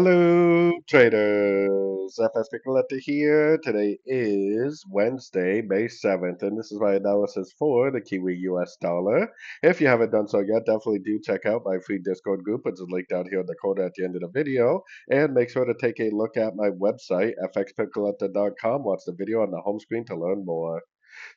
Hello, traders. FX Pip Collector here. Today is Wednesday, May 7th, and this is my analysis for the Kiwi US dollar. If you haven't done so yet, definitely do check out my free Discord group, which is linked down here in the corner at the end of the video. And make sure to take a look at my website, fxpipcollector.com. Watch the video on the home screen to learn more.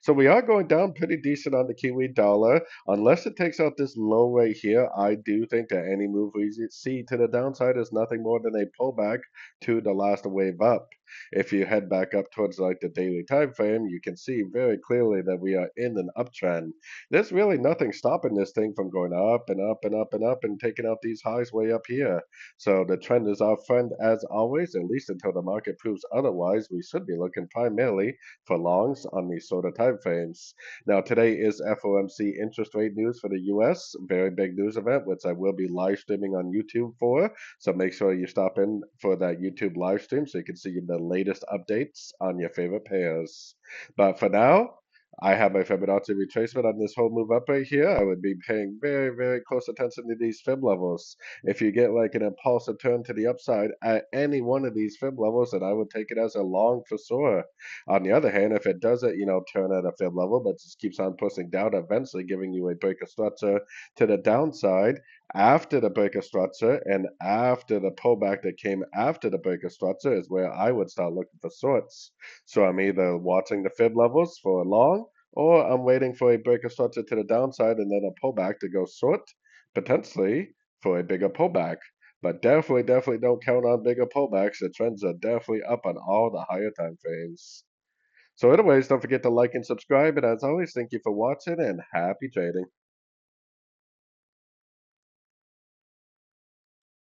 So we are going down pretty decent on the Kiwi dollar. Unless it takes out this low right here, I do think that any move we see to the downside is nothing more than a pullback to the last wave up. If you head back up towards like the daily time frame, you can see very clearly that we are in an uptrend. There's really nothing stopping this thing from going up and up and up and up and taking out these highs way up here. So the trend is our friend as always, at least until the market proves otherwise. We should be looking primarily for longs on these sort of time frames. Now, today is FOMC interest rate news for the US, very big news event, which I will be live streaming on YouTube for. So make sure you stop in for that YouTube live stream so you can see the latest updates on your favorite pairs. But for now, I have my Fibonacci retracement on this whole move up right here. I would be paying very, very close attention to these fib levels. If you get like an impulsive turn to the upside at any one of these fib levels, then I would take it as a long for sure. On the other hand, if it doesn't, turn at a fib level, but just keeps on pushing down, eventually giving you a breaker structure to the downside after the breaker structure and after the pullback that came after the breaker structure is where I would start looking for sorts. So I'm either watching the fib levels for long or I'm waiting for a breaker structure to the downside and then a pullback to go short, potentially for a bigger pullback. But definitely don't count on bigger pullbacks. The trends are definitely up on all the higher time frames. So anyways, don't forget to like and subscribe. And as always, thank you for watching and happy trading.